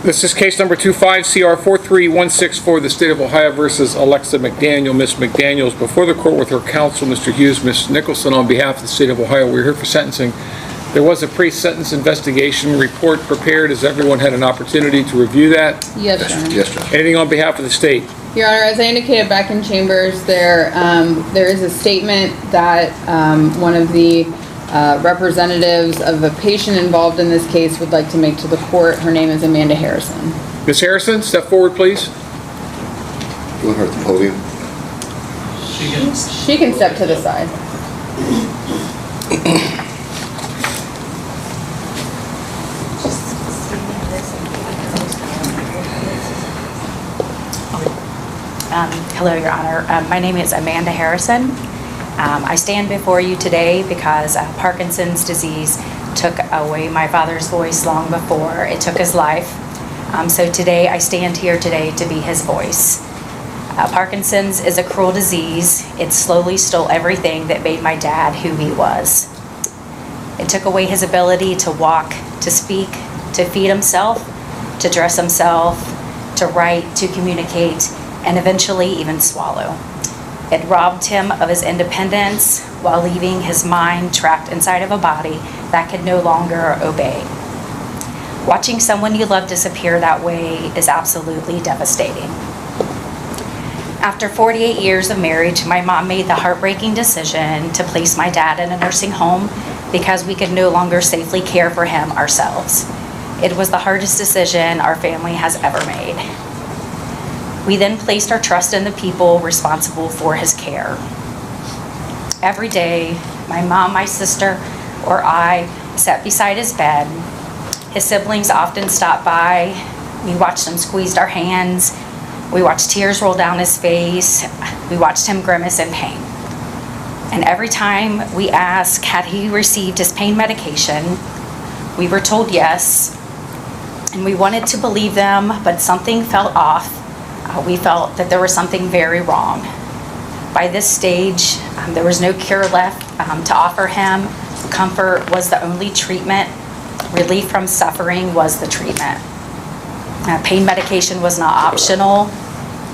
This is case number 25CR43164, the State of Ohio versus Alexa McDaniel. Ms. McDaniel is before the court with her counsel, Mr. Hughes. Ms. Nicholson, on behalf of the State of Ohio, we're here for sentencing. There was a pre-sentence investigation report prepared. Has everyone had an opportunity to review that? Yes, Your Honor. Yes, Judge. Anything on behalf of the state? Your Honor, as I indicated back in chambers, there is a statement that one of the representatives of a patient involved in this case would like to make to the court. Her name is Amanda Harrison. Ms. Harrison, step forward, please. You want her at the podium? She can step to the side. Hello, Your Honor. My name is Amanda Harrison. I stand before you today because Parkinson's disease took away my father's voice long before it took his life. So today, I stand here today to be his voice. Parkinson's is a cruel disease. It slowly stole everything that made my dad who he was. It took away his ability to walk, to speak, to feed himself, to dress himself, to write, to communicate, and eventually even swallow. It robbed him of his independence while leaving his mind trapped inside of a body that could no longer obey. Watching someone you love disappear that way is absolutely devastating. After 48 years of marriage, my mom made the heartbreaking decision to place my dad in a nursing home because we could no longer safely care for him ourselves. It was the hardest decision our family has ever made. We then placed our trust in the people responsible for his care. Every day, my mom, my sister, or I sat beside his bed. His siblings often stopped by. We watched him squeeze our hands. We watched tears roll down his face. We watched him grimace in pain. And every time we asked, had he received his pain medication, we were told yes. And we wanted to believe them, but something felt off. We felt that there was something very wrong. By this stage, there was no cure left to offer him. Comfort was the only treatment. Relief from suffering was the treatment. Pain medication was not optional.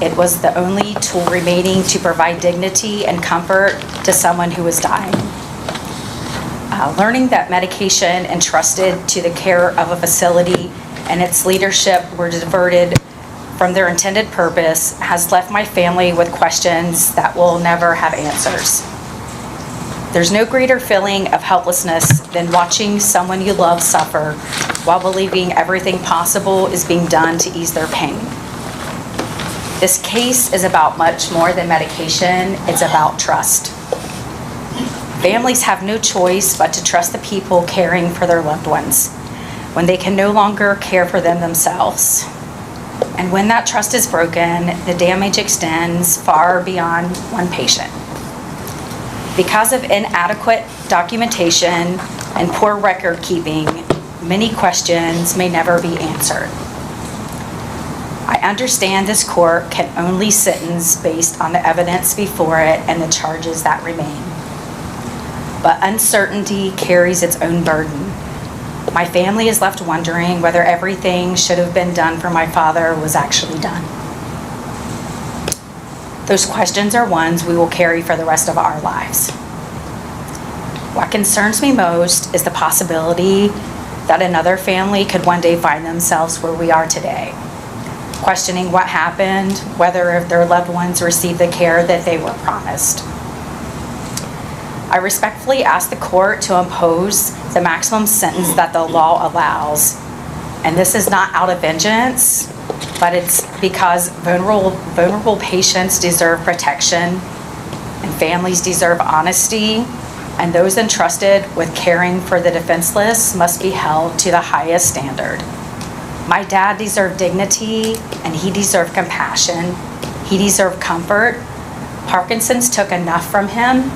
It was the only tool remaining to provide dignity and comfort to someone who was dying. Learning that medication entrusted to the care of a facility and its leadership were diverted from their intended purpose has left my family with questions that will never have answers. There's no greater feeling of helplessness than watching someone you love suffer while believing everything possible is being done to ease their pain. This case is about much more than medication. It's about trust. Families have no choice but to trust the people caring for their loved ones when they can no longer care for them themselves. And when that trust is broken, the damage extends far beyond one patient. Because of inadequate documentation and poor record keeping, many questions may never be answered. I understand this court can only sentence based on the evidence before it and the charges that remain. But uncertainty carries its own burden. My family is left wondering whether everything should have been done for my father was actually done. Those questions are ones we will carry for the rest of our lives. What concerns me most is the possibility that another family could one day find themselves where we are today, questioning what happened, whether their loved ones received the care that they were promised. I respectfully ask the court to impose the maximum sentence that the law allows. And this is not out of vengeance, but it's because vulnerable patients deserve protection, and families deserve honesty, and those entrusted with caring for the defenseless must be held to the highest standard. My dad deserved dignity, and he deserved compassion. He deserved comfort. Parkinson's took enough from him,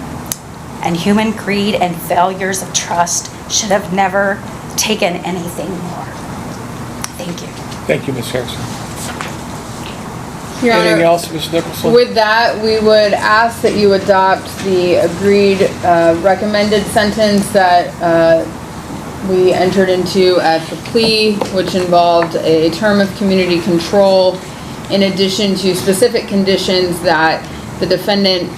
and human greed and failures of trust should have never taken anything more. Thank you. Thank you, Ms. Harrison. Your Anything Honor, else, Ms. Nicholson? with that, we would ask that you adopt the agreed recommended sentence that we entered into at the plea, which involved a term of community control in addition to specific conditions that the defendant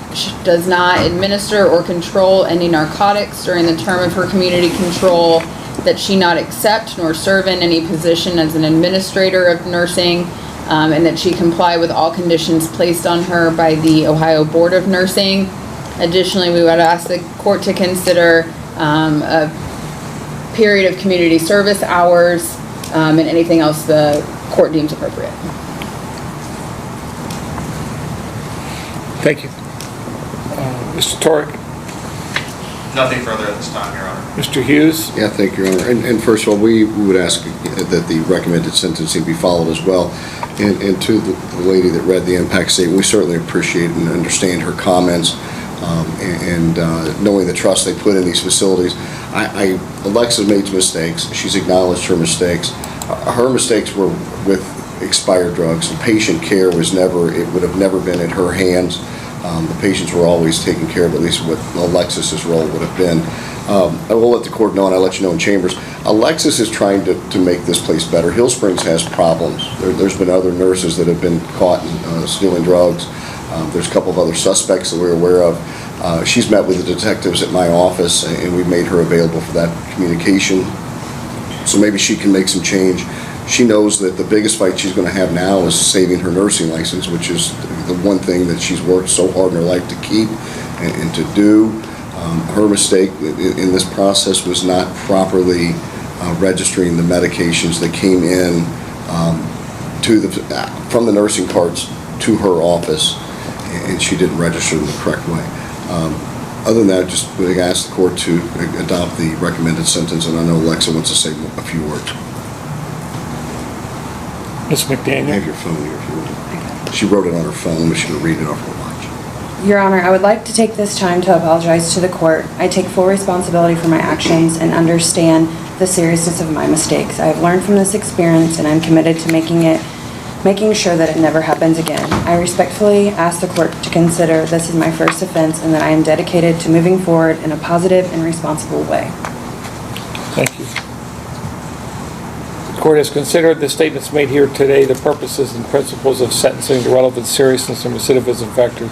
does not administer or control any narcotics during the term of her community control, that she not accept nor serve in any position as an administrator of nursing, and that she comply with all conditions placed on her by the Ohio Board of Nursing. Additionally, we would ask the court to consider a period of community service hours and anything else the court deems appropriate. Thank you. Mr. Torek, Nothing further at this time, Your Honor. Mr. Hughes, Yeah, thank you, Your Honor. And first of all, we would ask that the recommended sentencing be followed as well. And to the lady that read the impact statement, we certainly appreciate and understand her comments and knowing the trust they put in these facilities. Alexa made mistakes. She's acknowledged her mistakes. Her mistakes were with expired drugs. And patient care would have never been in her hands. The patients were always taken care of, at least what Alexis's role would have been. I will let the court know, and I'll let you know in chambers, Alexis is trying to make this place better. Hill Springs has problems. There's been other nurses that have been caught stealing drugs. There's a couple of other suspects that we're aware of. She's met with the detectives at my office, and we've made her available for that communication. So maybe she can make some change. She knows that the biggest fight she's going to have now is saving her nursing license, which is the one thing that she's worked so hard in her life to keep and to do. Her mistake in this process was not properly registering the medications that came in from the nursing carts to her office, and she didn't register them the correct way. Other than that, just would ask the court to adopt the recommended sentence, and I know Alexa wants to say a few words. Ms. I McDaniel. have your phone here if you want. She wrote it on her phone, but she can read it off her watch. Your Honor, I would like to take this time to apologize to the court. I take full responsibility for my actions and understand the seriousness of my mistakes. I have learned from this experience, and I'm committed to making sure that it never happens again. I respectfully ask the court to consider this is my first offense and that I am dedicated to moving forward in a positive and responsible way. Thank you. The court has considered the statements made here today, the purposes and principles of sentencing, the relevant seriousness and recidivism factors.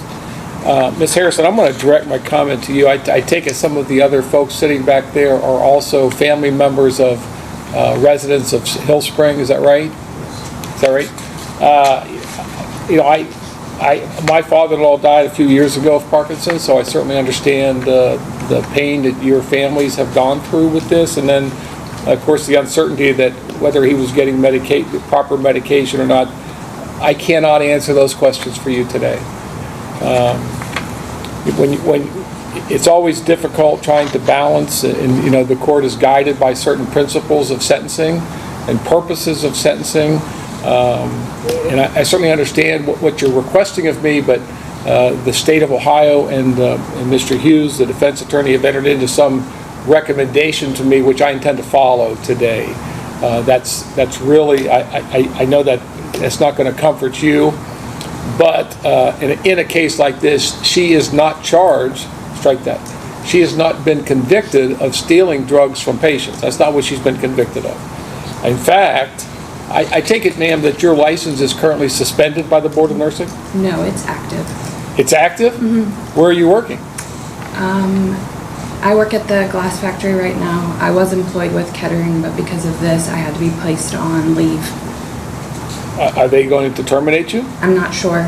Ms. Harrison, I'm going to direct my comment to you. I take it some of the other folks sitting back there are also family members of residents of Hill Spring. Is that right? Is that right? My father-in-law died a few years ago of Parkinson's, so I certainly understand the pain that your families have gone through with this, and then, of course, the uncertainty that whether he was getting proper medication or not. I cannot answer those questions for you today. When it's always difficult trying to balance, and the court is guided by certain principles of sentencing and purposes of sentencing. And I certainly understand what you're requesting of me, but the state of Ohio and Mr. Hughes, the defense attorney, have entered into some recommendation to me, which I intend to follow today. That's really, I know that it's not going to comfort you, but in a case like this, she is not charged, strike that, she has not been convicted of stealing drugs from patients. That's not what she's been convicted of. In fact, I take it, ma'am, that your license is currently suspended by the Board of Nursing? No, it's active. It's active? Mm-hmm. Where are you working? I work at the glass factory right now. I was employed with Kettering, but because of this, I had to be placed on leave. Are they going to terminate you? I'm not sure.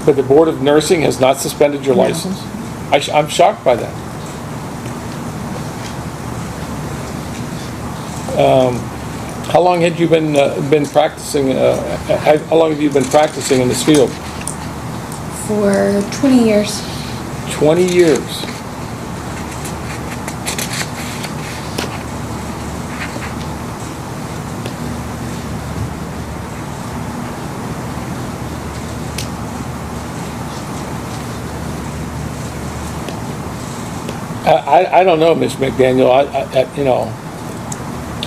But the Board of Nursing has not suspended your license? I'm shocked by that. How long had you been practicing? How long have you been practicing in this field? For 20 years. 20 years. I don't know, Ms. McDaniel.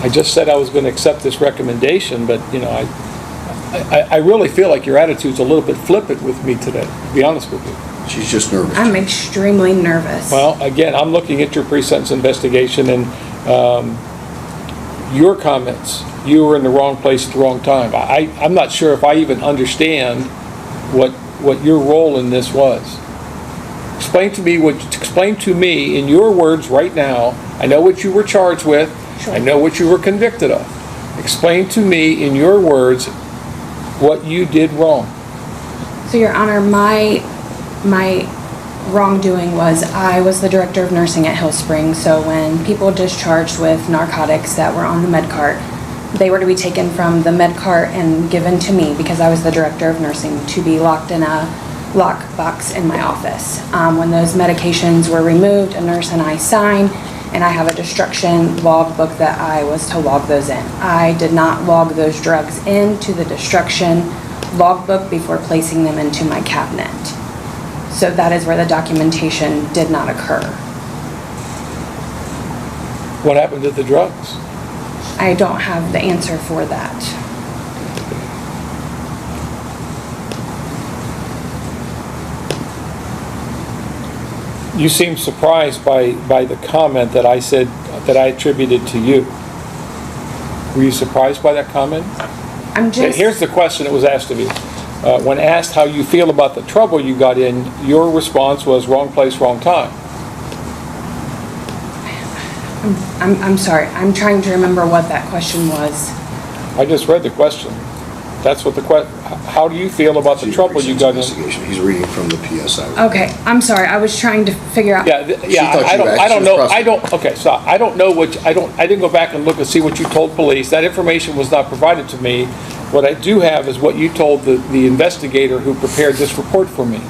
I just said I was going to accept this recommendation, but I really feel like your attitude's a little bit flippant with me today, to be honest with you. She's just nervous. I'm extremely nervous. Well, again, I'm looking at your pre-sentence investigation and your comments. You were in the wrong place at the wrong time. I'm not sure if I even understand what your role in this was. Explain to me in your words right now. I know what you were charged with. Sure. I know what you were convicted of. Explain to me in your words what you did wrong. So, Your Honor, my wrongdoing was I was the director of nursing at Hill Springs. So when people discharged with narcotics that were on the med cart, they were to be taken from the med cart and given to me because I was the director of nursing to be locked in a lock box in my office. When those medications were removed, a nurse and I signed, and I have a destruction log book that I was to log those in. I did not log those drugs into the destruction log book before placing them into my cabinet. So that is where the documentation did not occur. What happened to the drugs? I don't have the answer for that. You seem surprised by the comment that I said, that I attributed to you. Were you surprised by that comment? I'm just... Here's the question that was asked of you. When asked how you feel about the trouble you got in, your response was wrong place, wrong time. I'm sorry. I'm trying to remember what that question was. I just read the question. That's what the how do you feel about the trouble you got in? Investigation. He's reading from the PSI. Okay, I'm sorry. I was trying to figure out... Yeah, thought you I don't actually know, was okay, so I don't know I didn't go back and look and see what you told police. That information was not provided to me. What I do have is what you told the investigator who prepared this report for me.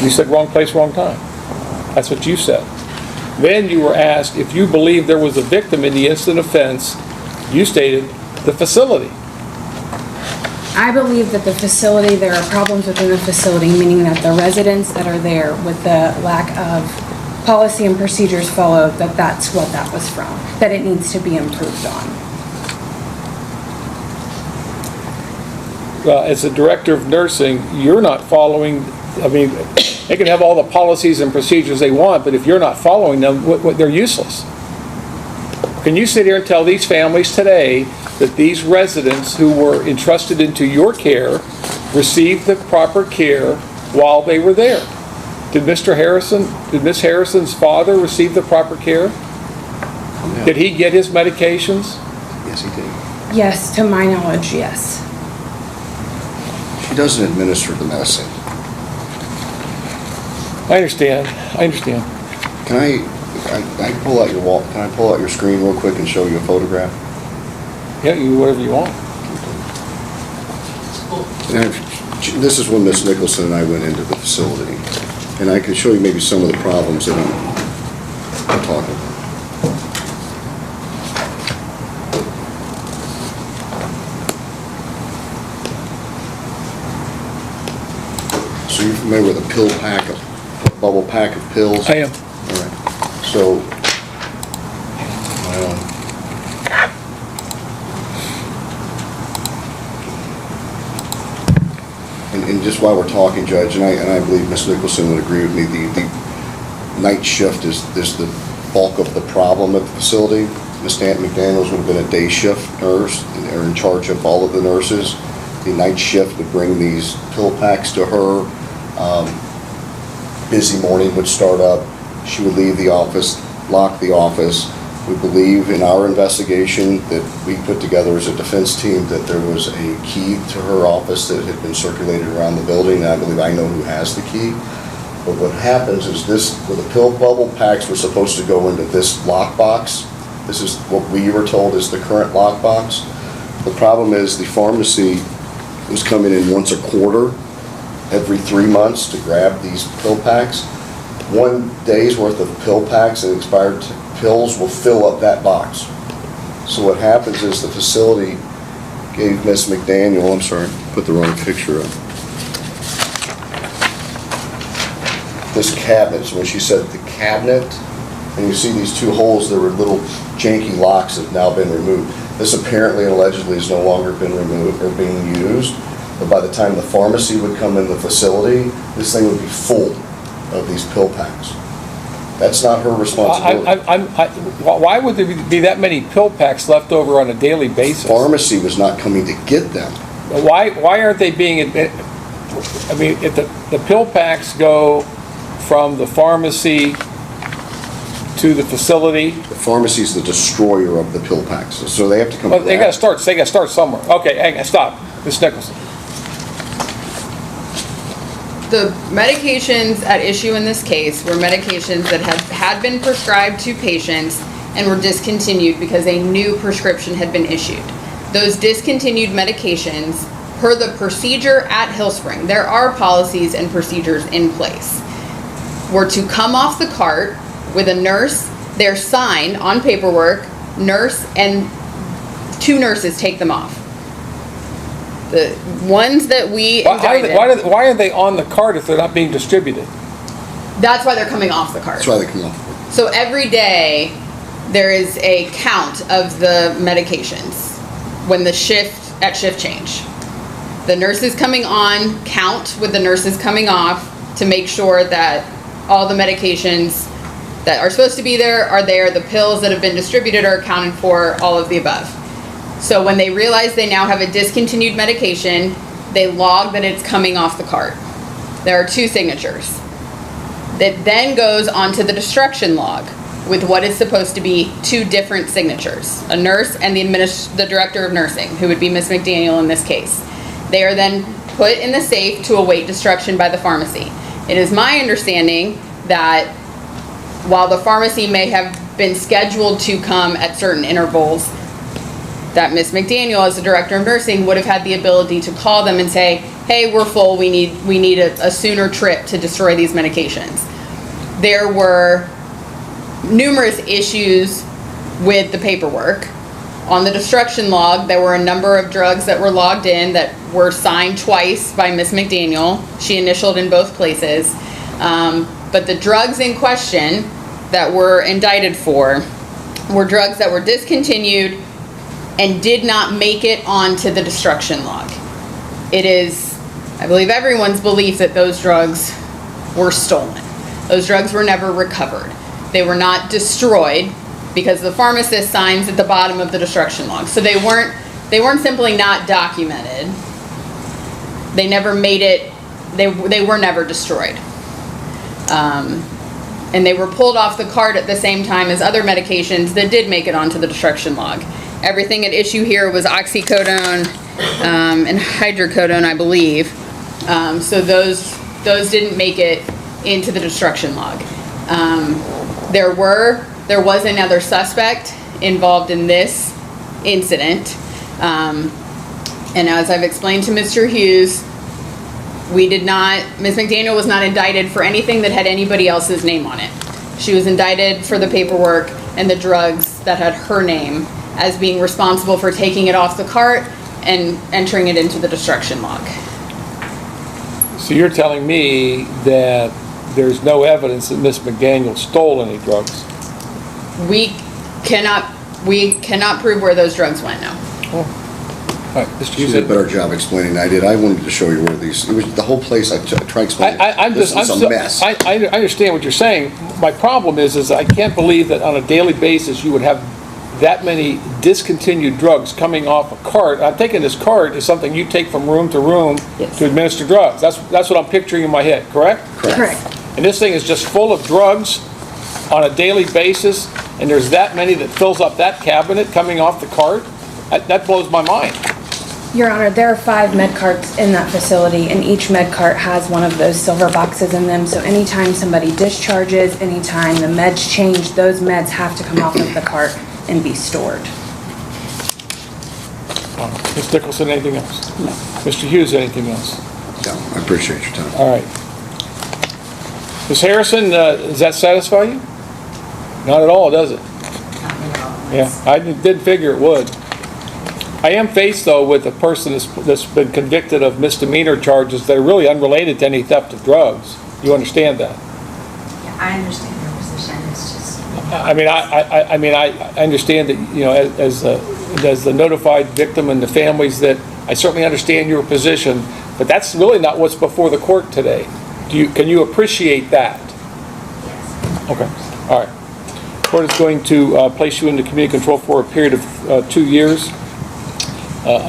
You said wrong place, wrong time. That's what you said. Then you were asked if you believe there was a victim in the instant offense. You stated the facility. I believe that the facility, there are problems within the facility, meaning that the residents that are there with the lack of policy and procedures followed, that's what that was from, that it needs to be improved on. As a director of nursing, you're not following, I mean, they can have all the policies and procedures they want, but if you're not following them, they're useless. Can you sit here and tell these families today that these residents who were entrusted into your care received the proper care while they were there? Did Miss Harrison's father receive the proper care? Yeah. Did he get his medications? Yes, he did. Yes, to my knowledge, yes. She doesn't administer the medicine. I understand. Can I pull out your wall? Can I pull out your screen real quick and show you a photograph? Yeah, you do whatever you want. And this is when Miss Nicholson and I went into the facility, and I can show you maybe some of the problems that I'm talking about. So you're familiar with a pill pack, a bubble pack of pills? I am. All right. So, and just while we're talking, Judge, and I believe Ms. Nicholson would agree with me, the night shift is the bulk of the problem at the facility. Ms. McDaniels would have been a day shift nurse, and they're in charge of all of the nurses. The night shift would bring these pill packs to her. Busy morning would start up. She would leave the office, lock the office. We believe in our investigation that we put together as a defense team that there was a key to her office that had been circulated around the building, and I believe I know who has the key. But what happens is where the pill bubble packs were supposed to go into this lockbox. This is what we were told is the current lockbox. The problem is the pharmacy was coming in once a quarter, every 3 months to grab these pill packs. 1 day's worth of pill packs and expired pills will fill up that box. So what happens is the facility gave Miss McDaniel, I'm sorry, put the wrong picture up. This cabinet, so when she said the cabinet, and you see these two holes, there were little janky locks that have now been removed. This apparently and allegedly has no longer been removed or being used. But by the time the pharmacy would come in the facility, this thing would be full of these pill packs. That's not her responsibility. Why would there be that many pill packs left over on a daily basis? Pharmacy was not coming to get them. Why aren't they being, I mean, if the pill packs go from the pharmacy to the facility, The pharmacy's the destroyer of the pill packs, so they have to come. well, they grab gotta start somewhere. Okay, hang on, stop. Ms. Nicholson. The medications at issue in this case were medications that had been prescribed to patients and were discontinued because a new prescription had been issued. Those discontinued medications, per the procedure at Hillspring, there are policies and procedures in place, were to come off the cart with a nurse. They're signed on paperwork, nurse, and 2 nurses take them off. The ones that we indicted, Why are they on the cart if they're not being distributed? that's why they're coming off the cart. That's why they come off. So every day, there is a count of the medications when the shift change. The nurses coming on count with the nurses coming off to make sure that all the medications that are supposed to be there are there. The pills that have been distributed are accounted for, all of the above. So when they realize they now have a discontinued medication, they log that it's coming off the cart. There are 2 signatures. That then goes onto the destruction log with what is supposed to be 2 different signatures, a nurse and the director of nursing, who would be Ms. McDaniel in this case. They are then put in the safe to await destruction by the pharmacy. It is my understanding that while the pharmacy may have been scheduled to come at certain intervals, that Ms. McDaniel, as the director of nursing, would have had the ability to call them and say, hey, we're full, we need a sooner trip to destroy these medications. There were numerous issues with the paperwork. On the destruction log, there were a number of drugs that were logged in that were signed twice by Ms. McDaniel. She initialed in both places. But the drugs in question that were indicted for were drugs that were discontinued and did not make it onto the destruction log. It is, I believe, everyone's belief that those drugs were stolen. Those drugs were never recovered. They were not destroyed because the pharmacist signs at the bottom of the destruction log. So they weren't simply not documented. They never made it, they were never destroyed. And they were pulled off the cart at the same time as other medications that did make it onto the destruction log. Everything at issue here was oxycodone and hydrocodone, I believe. So those didn't make it into the destruction log. There was another suspect involved in this incident. And as I've explained to Mr. Hughes, Ms. McDaniel was not indicted for anything that had anybody else's name on it. She was indicted for the paperwork and the drugs that had her name as being responsible for taking it off the cart and entering it into the destruction log. So you're telling me that there's no evidence that Ms. McDaniel stole any drugs? We cannot prove where those drugs went, no. All right, Mr. She Hughes. did a better job explaining than I did. I wanted to show you where these, it was the whole place, I tried explaining. This is a mess. I understand what you're saying. My problem is I can't believe that on a daily basis you would have that many discontinued drugs coming off a cart. I'm thinking this cart is something you take from room to room Yes. to administer drugs. That's what I'm picturing in my head, correct? Correct. And this thing is just full of drugs on a daily basis, and there's that many that fills up that cabinet coming off the cart? That blows my mind. Your Honor, there are 5 med carts in that facility, and each med cart has one of those silver boxes in them. So anytime somebody discharges, anytime the meds change, those meds have to come off of the cart and be stored. Ms. Nicholson, anything else? No. Mr. Hughes, anything else? No, I appreciate your time. All right. Ms. Harrison, does that satisfy you? Not at all, does it? Yeah, I didn't figure it would. I am faced, though, with a person that's been convicted of misdemeanor charges that are really unrelated to any theft of drugs. You understand that? Yeah, I understand your position, it's just. I understand that, as the notified victim and the families that I certainly understand your position, but that's really not what's before the court today. Can you appreciate that? Yes. Okay, all right. Court is going to place you into community control for a period of 2 years.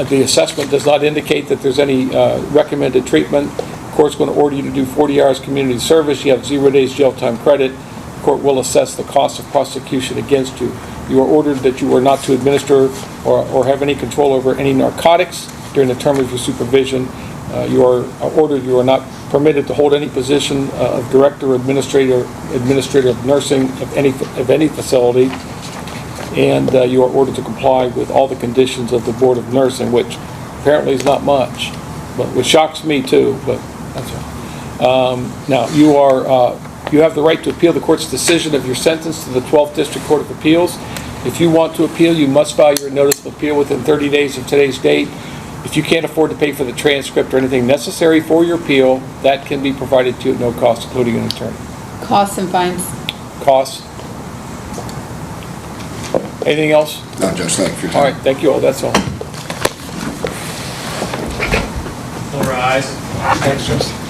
The assessment does not indicate that there's any recommended treatment. The court's going to order you to do 40 hours community service. You have 0 days jail time credit. The court will assess the cost of prosecution against you. You are ordered that you are not to administer or have any control over any narcotics during the term of your supervision. You are ordered you are not permitted to hold any position of director or administrator of nursing of any facility. And you are ordered to comply with all the conditions of the Board of Nursing, which apparently is not much, but which shocks me too, but that's all. Now, you have the right to appeal the court's decision of your sentence to the 12th District Court of Appeals. If you want to appeal, you must file your notice of appeal within 30 days of today's date. If you can't afford to pay for the transcript or anything necessary for your appeal, that can be provided to you at no cost, including an attorney. Costs and fines. Costs? Anything else? No, Judge, thank you for your All time. right, thank you all, that's all. All rise. Thanks, Justin.